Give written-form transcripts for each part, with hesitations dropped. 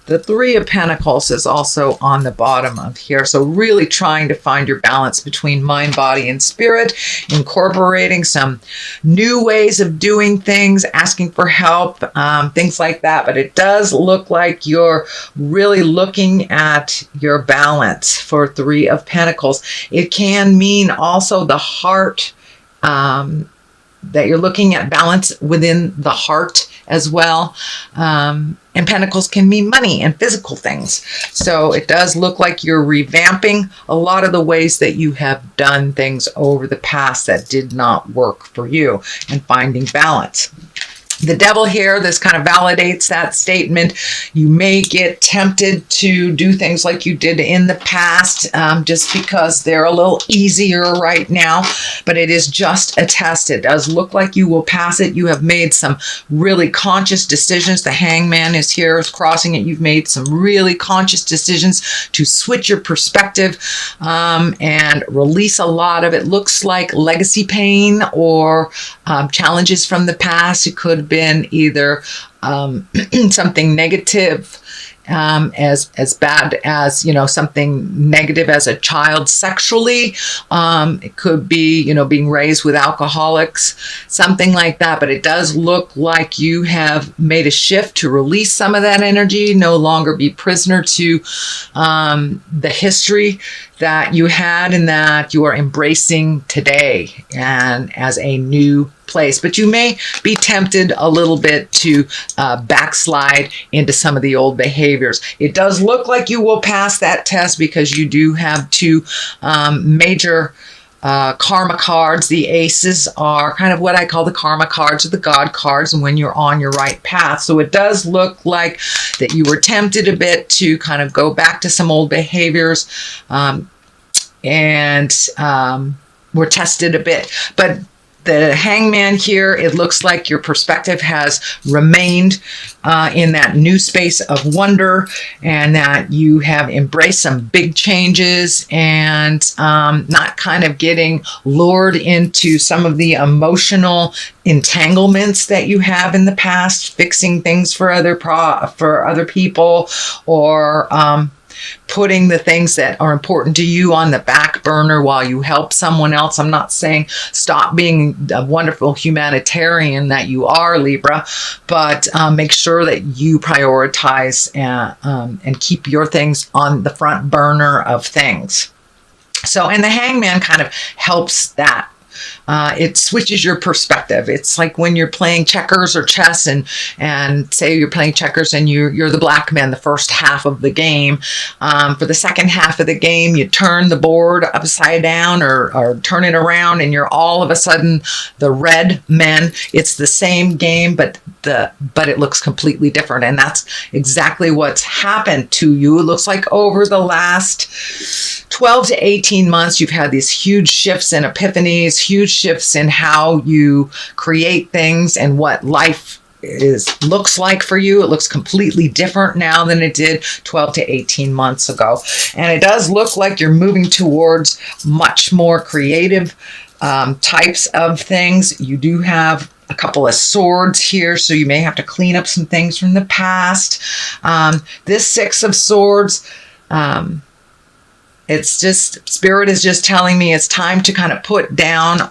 The Three of Pentacles is also on the bottom of here. So really trying to find your balance between mind, body, and spirit, incorporating some new ways of doing things, asking for help, things like that. But it does look like you're really looking at your balance for Three of Pentacles. It can mean also the heart, that you're looking at balance within the heart as well. And pentacles can mean money and physical things. So it does look like you're revamping a lot of the ways that you have done things over the past that did not work for you, and finding balance. The Devil here, this kind of validates that statement. You may get tempted to do things like you did in the past, just because they're a little easier right now, but it is just a test. It does look like you will pass it. You have made some really conscious decisions. The Hangman is here, is crossing it. You've made some really conscious decisions to switch your perspective, and release a lot of it. Looks like legacy pain or challenges from the past. It could have been either something negative, as bad as, something negative as a child sexually. It could be, being raised with alcoholics, something like that. But it does look like you have made a shift to release some of that energy, no longer be prisoner to the history that you had, and that you are embracing today and as a new place. But you may be tempted a little bit to backslide into some of the old behaviors. It does look like you will pass that test because you do have two major karma cards. The aces are kind of what I call the karma cards, or the God cards, and when you're on your right path. So it does look like that you were tempted a bit to kind of go back to some old behaviors, and were tested a bit. But the Hangman here, it looks like your perspective has remained in that new space of wonder, and that you have embraced some big changes, and not kind of getting lured into some of the emotional entanglements that you have in the past, fixing things for other people, or putting the things that are important to you on the back burner while you help someone else. I'm not saying stop being a wonderful humanitarian that you are, Libra, but make sure that you prioritize and keep your things on the front burner of things. So, and the Hangman kind of helps that. It switches your perspective. It's like when you're playing checkers or chess, and say you're playing checkers and you're the black man the first half of the game. For the second half of the game, you turn the board upside down or turn it around, and you're all of a sudden the red men. It's the same game, but it looks completely different. And that's exactly what's happened to you. It looks like over the last 12 to 18 months, you've had these huge shifts and epiphanies, huge shifts in how you create things and what life looks like for you. It looks completely different now than it did 12 to 18 months ago. And it does look like you're moving towards much more creative types of things. You do have a couple of swords here, so you may have to clean up some things from the past. This Six of Swords, it's just, Spirit is just telling me it's time to kind of put down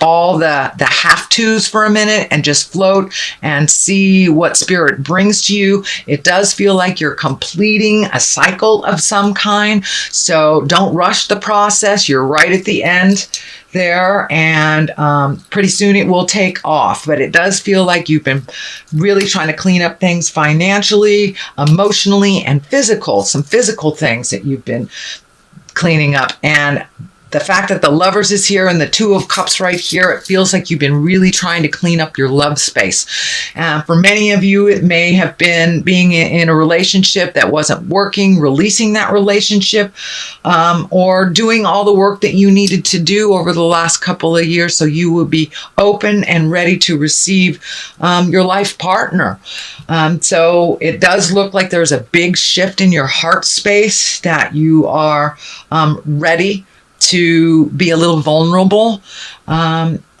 all the have-tos for a minute and just float and see what Spirit brings to you. It does feel like you're completing a cycle of some kind, so don't rush the process. You're right at the end there, and pretty soon it will take off. But it does feel like you've been really trying to clean up things financially, emotionally, and some physical things that you've been cleaning up. And the fact that the Lovers is here and the Two of Cups right here, it feels like you've been really trying to clean up your love space. For many of you, it may have been being in a relationship that wasn't working, releasing that relationship, or doing all the work that you needed to do over the last couple of years so you will be open and ready to receive your life partner. So it does look like there's a big shift in your heart space, that you are ready to be a little vulnerable,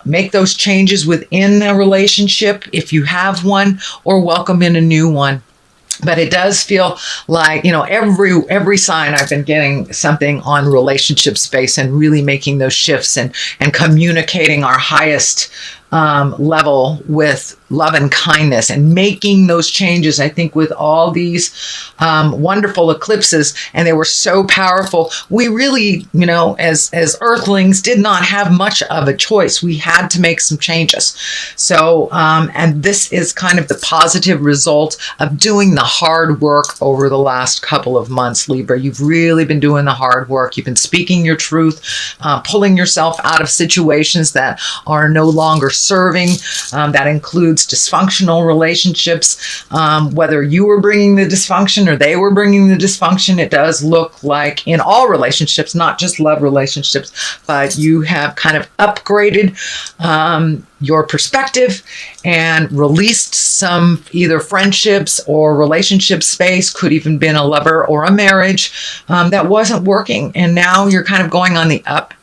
make those changes within the relationship if you have one, or welcome in a new one. But it does feel like, every sign I've been getting something on relationship space and really making those shifts and communicating our highest level with love and kindness and making those changes. I think with all these wonderful eclipses, and they were so powerful, we really, as earthlings, did not have much of a choice. We had to make some changes. So, and this is kind of the positive result of doing the hard work over the last couple of months, Libra. You've really been doing the hard work. You've been speaking your truth, pulling yourself out of situations that are no longer serving. That includes dysfunctional relationships, whether you were bringing the dysfunction or they were bringing the dysfunction. It does look like in all relationships, not just love relationships, but you have kind of upgraded your perspective and released some either friendships or relationship space, could even been a lover or a marriage that wasn't working. And now you're kind of going on the up.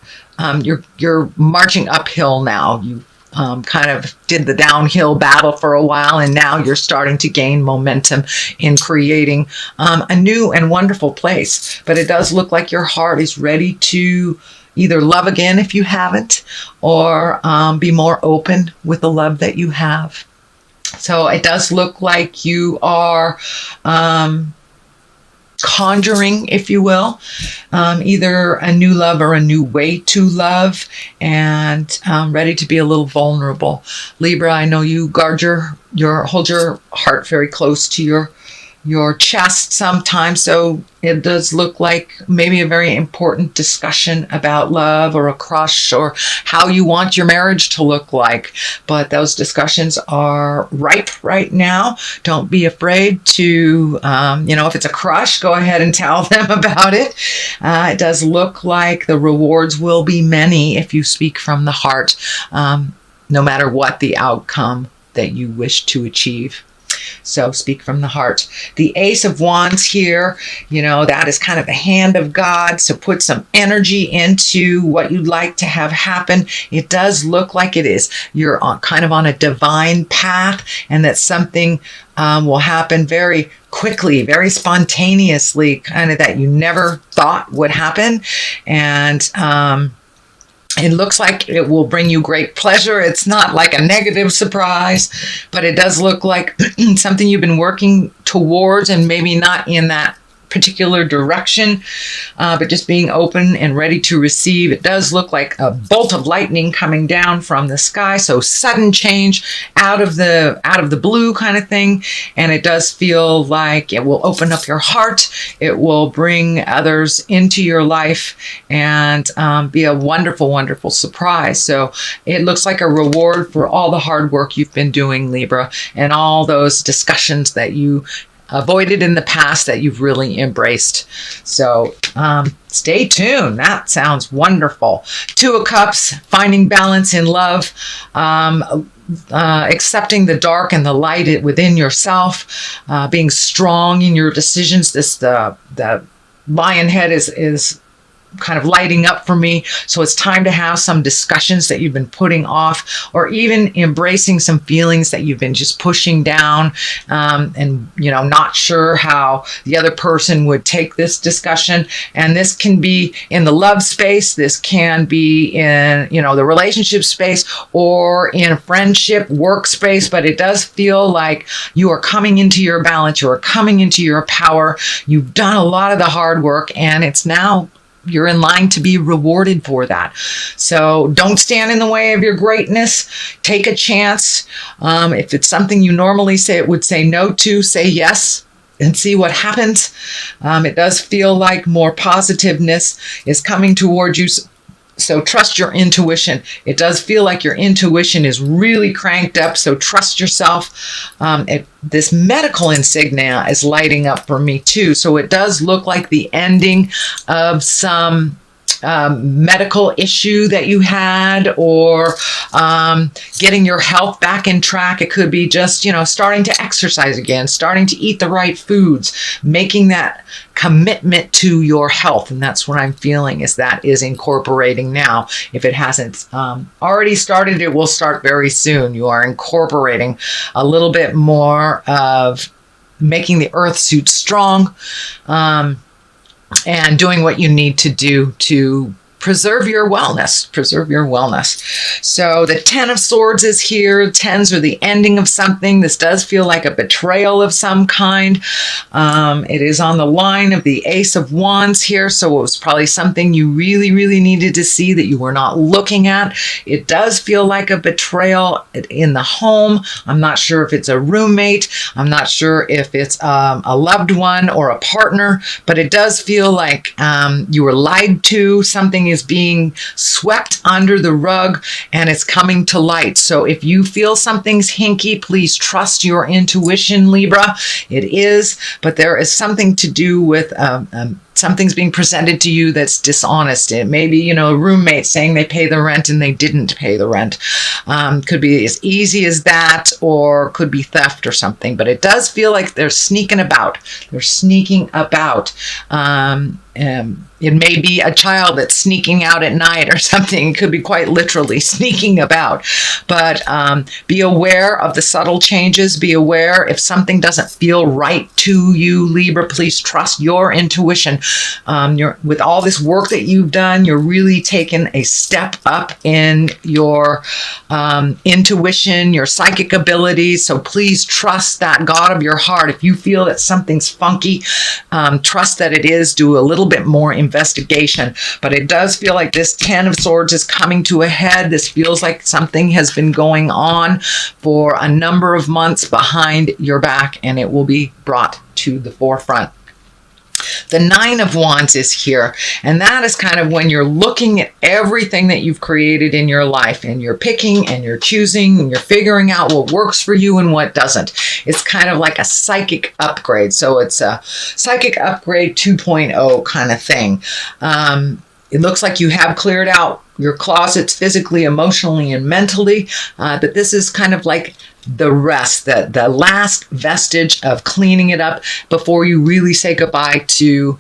You're marching uphill now. You kind of did the downhill battle for a while, and now you're starting to gain momentum in creating a new and wonderful place. But it does look like your heart is ready to either love again if you haven't, or be more open with the love that you have. So it does look like you are conjuring, if you will, either a new love or a new way to love, and ready to be a little vulnerable. Libra, I know you hold your heart very close to your chest sometimes, so it does look like maybe a very important discussion about love or a crush or how you want your marriage to look like. But those discussions are ripe right now. Don't be afraid to, if it's a crush, go ahead and tell them about it. It does look like the rewards will be many if you speak from the heart, no matter what the outcome that you wish to achieve. So speak from the heart. The Ace of Wands here, that is kind of the hand of God. So put some energy into what you'd like to have happen. It does look like it is. You're kind of on a divine path, and that something will happen very quickly, very spontaneously, kind of that you never thought would happen. And it looks like it will bring you great pleasure. It's not like a negative surprise, but it does look like something you've been working towards, and maybe not in that particular direction, but just being open and ready to receive. It does look like a bolt of lightning coming down from the sky, so sudden change out of the blue kind of thing. And it does feel like it will open up your heart. It will bring others into your life and be a wonderful, wonderful surprise. So it looks like a reward for all the hard work you've been doing, Libra, and all those discussions that you avoided in the past that you've really embraced. So stay tuned. That sounds wonderful. Two of Cups, finding balance in love, accepting the dark and the light within yourself, being strong in your decisions. The lion head is kind of lighting up for me. So it's time to have some discussions that you've been putting off, or even embracing some feelings that you've been just pushing down, and not sure how the other person would take this discussion. And this can be in the love space, this can be in the relationship space, or in friendship, work space. But it does feel like you are coming into your balance, you are coming into your power. You've done a lot of the hard work, and it's now you're in line to be rewarded for that. So don't stand in the way of your greatness. Take a chance. If it's something you normally would say no to, say yes and see what happens. It does feel like more positiveness is coming towards you. So trust your intuition. It does feel like your intuition is really cranked up. So trust yourself. This medical insignia is lighting up for me too. So it does look like the ending of some medical issue that you had, or getting your health back in track. It could be just, starting to exercise again, starting to eat the right foods, making that commitment to your health. And that's what I'm feeling is incorporating now. If it hasn't already started, it will start very soon. You are incorporating a little bit more of making the earth suit strong, and doing what you need to do to preserve your wellness. So the 10 of Swords is here. Tens are the ending of something. This does feel like a betrayal of some kind. It is on the line of the Ace of Wands here. So it was probably something you really, really needed to see that you were not looking at. It does feel like a betrayal in the home. I'm not sure if it's a roommate. I'm not sure if it's a loved one or a partner, but it does feel like you were lied to. Something is being swept under the rug and it's coming to light. So if you feel something's hinky, please trust your intuition, Libra. It is, but there is something to do with something's being presented to you that's dishonest. It may be, a roommate saying they pay the rent and they didn't pay the rent. Could be as easy as that, or could be theft or something. But it does feel like they're sneaking about. It may be a child that's sneaking out at night or something. It could be quite literally sneaking about. But be aware of the subtle changes. Be aware if something doesn't feel right to you, Libra. Please trust your intuition. With all this work that you've done, you're really taking a step up in your intuition, your psychic abilities. So please trust that God of your heart. If you feel that something's funky, trust that it is. Do a little bit more investigation. But it does feel like this 10 of Swords is coming to a head. This feels like something has been going on for a number of months behind your back, and it will be brought to the forefront. The 9 of Wands is here, and that is kind of when you're looking at everything that you've created in your life, and you're picking and you're choosing and you're figuring out what works for you and what doesn't. It's kind of like a psychic upgrade. So it's a psychic upgrade 2.0 kind of thing. It looks like you have cleared out your closets physically, emotionally, and mentally, but this is kind of like the rest, the last vestige of cleaning it up before you really say goodbye to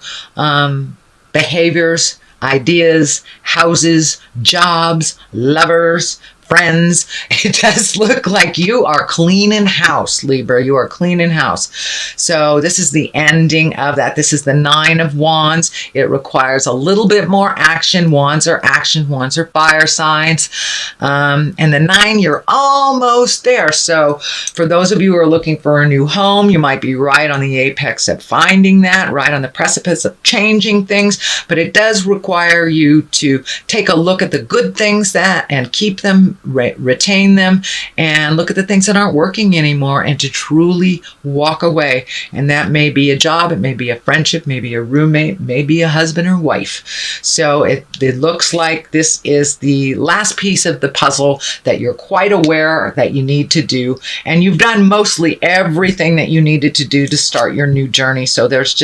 behaviors, ideas, houses, jobs, lovers, friends. It does look like you are cleaning house, Libra. You are cleaning house. So this is the ending of that. This is the 9 of Wands. It requires a little bit more action. Wands are action. Wands are fire signs. And the 9, you're almost there. So for those of you who are looking for a new home, you might be right on the apex of finding that, right on the precipice of changing things. But it does require you to take a look at the good things and keep them, retain them, and look at the things that aren't working anymore, and to truly walk away. And that may be a job, it may be a friendship, maybe a roommate, maybe a husband or wife. So it looks like this is the last piece of the puzzle that you're quite aware that you need to do, and you've done mostly everything that you needed to do to start your new journey. So this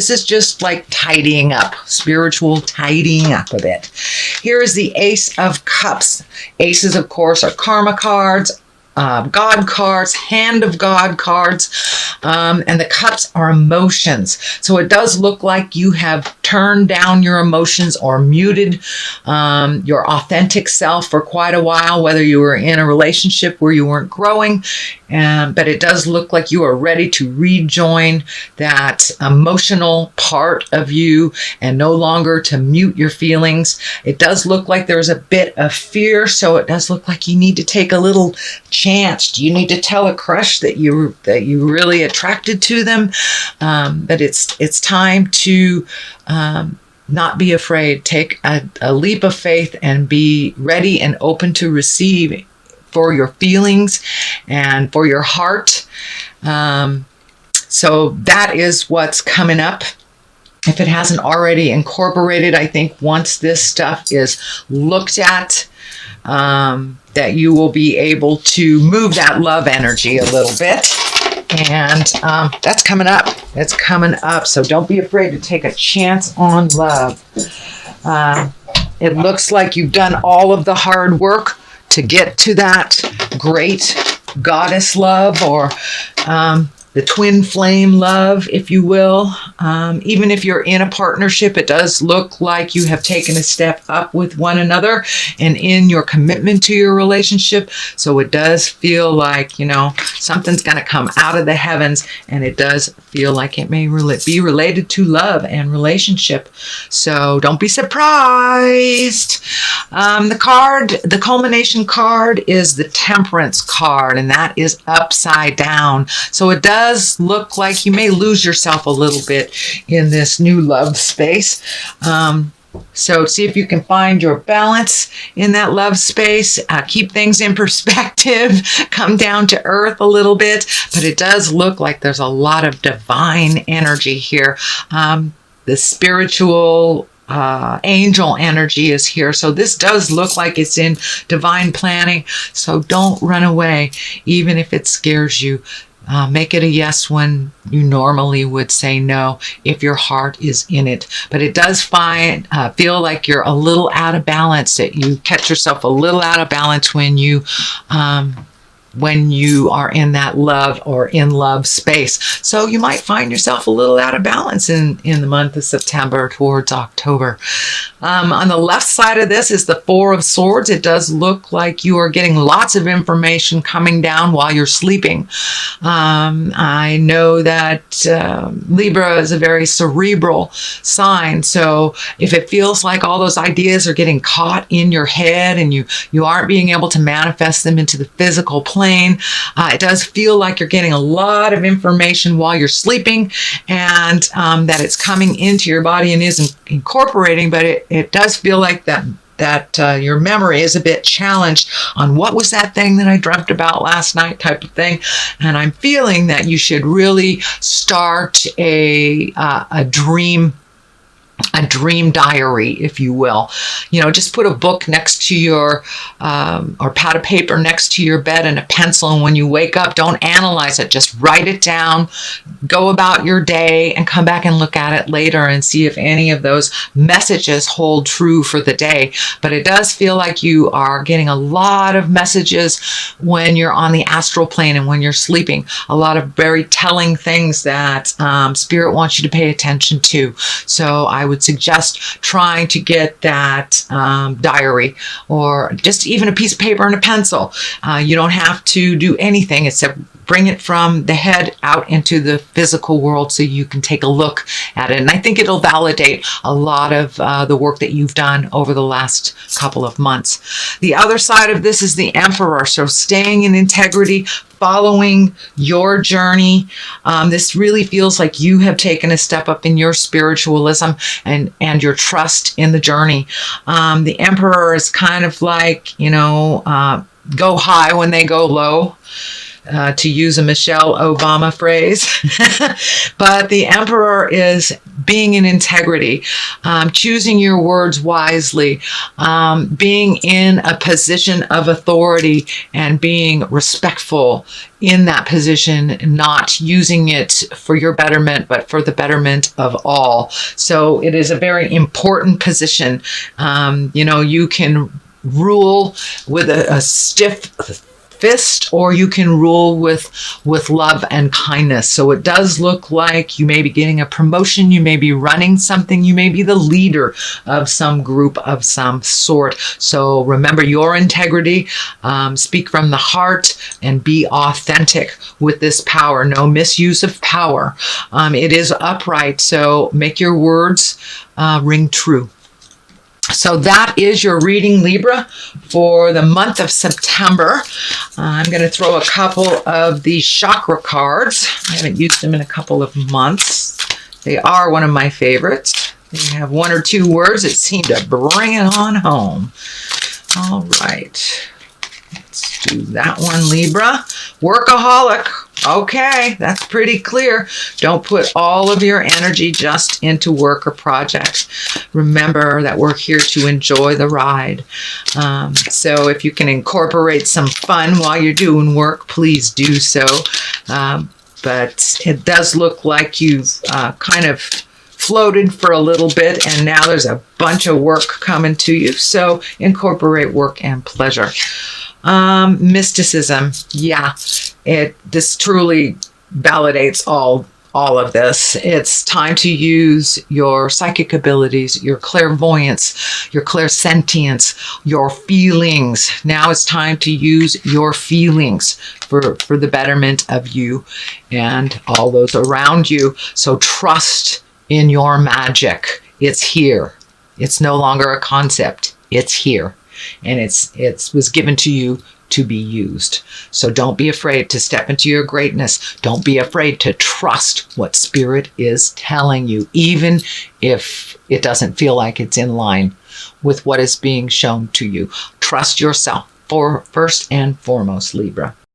is just like tidying up, spiritual tidying up a bit. Here is the Ace of Cups. Aces, of course, are karma cards, God cards, hand of God cards, and the cups are emotions. So it does look like you have turned down your emotions or muted your authentic self for quite a while, whether you were in a relationship where you weren't growing, but it does look like you are ready to rejoin that emotional part of you and no longer to mute your feelings. It does look like there's a bit of fear, so it does look like you need to take a little chance. You need to tell a crush that you really attracted to them, but it's time to not be afraid. Take a leap of faith and be ready and open to receive for your feelings and for your heart. So that is what's coming up. If it hasn't already incorporated, I think once this stuff is looked at, that you will be able to move that love energy a little bit. And that's coming up. That's coming up. So don't be afraid to take a chance on love. It looks like you've done all of the hard work to get to that great goddess love or the twin flame love, if you will. Even if you're in a partnership, it does look like you have taken a step up with one another and in your commitment to your relationship. So it does feel like, you know, something's going to come out of the heavens, and it does feel like it may be related to love and relationship. So don't be surprised. The culmination card is the Temperance card, and that is upside down. So it does look like you may lose yourself a little bit in this new love space. So see if you can find your balance in that love space. Keep things in perspective. Come down to earth a little bit. But it does look like there's a lot of divine energy here. The spiritual angel energy is here. So this does look like it's in divine planning. So don't run away, even if it scares you. Make it a yes when you normally would say no if your heart is in it. But it does feel like you're a little out of balance, that you catch yourself a little out of balance when you are in that love or in love space. So you might find yourself a little out of balance in the month of September towards October. On the left side of this is the Four of Swords. It does look like you are getting lots of information coming down while you're sleeping. I know that Libra is a very cerebral sign. So if it feels like all those ideas are getting caught in your head and you aren't being able to manifest them into the physical plane, it does feel like you're getting a lot of information while you're sleeping, and that it's coming into your body and is incorporating, but it does feel like that your memory is a bit challenged on what was that thing that I dreamt about last night type of thing. And I'm feeling that you should really start a dream diary, if you will. You know, just put a book next to your, or pad of paper next to your bed and a pencil. And when you wake up, don't analyze it. Just write it down, go about your day, and come back and look at it later and see if any of those messages hold true for the day. But it does feel like you are getting a lot of messages when you're on the astral plane and when you're sleeping. A lot of very telling things that Spirit wants you to pay attention to. So I would suggest trying to get that diary, or just even a piece of paper and a pencil. You don't have to do anything except bring it from the head out into the physical world so you can take a look at it. And I think it'll validate a lot of the work that you've done over the last couple of months. The other side of this is the Emperor. So staying in integrity, following your journey. This really feels like you have taken a step up in your spiritualism and your trust in the journey. The Emperor is kind of like, you know, go high when they go low. To use a Michelle Obama phrase. But the Emperor is being in integrity, choosing your words wisely, being in a position of authority and being respectful in that position, not using it for your betterment, but for the betterment of all. So it is a very important position. You know, you can rule with a stiff fist, or you can rule with love and kindness. So it does look like you may be getting a promotion, you may be running something, you may be the leader of some group of some sort. So remember your integrity, speak from the heart, and be authentic with this power. No misuse of power. It is upright, so make your words ring true. So that is your reading, Libra, for the month of September. I'm going to throw a couple of the chakra cards. I haven't used them in a couple of months. They are one of my favorites. They have one or two words that seem to bring it on home. All right. Let's do that one, Libra. Workaholic. Okay, that's pretty clear. Don't put all of your energy just into work or projects. Remember that we're here to enjoy the ride. So if you can incorporate some fun while you're doing work, please do so. But it does look like you've kind of floated for a little bit, and now there's a bunch of work coming to you. So incorporate work and pleasure. Mysticism. Yeah, this truly validates all of this. It's time to use your psychic abilities, your clairvoyance, your clairsentience, your feelings. Now it's time to use your feelings for the betterment of you and all those around you. So trust in your magic. It's here. It's no longer a concept. It's here. And it was given to you to be used. So don't be afraid to step into your greatness. Don't be afraid to trust what Spirit is telling you, even if it doesn't feel like it's in line with what is being shown to you. Trust yourself first and foremost, Libra.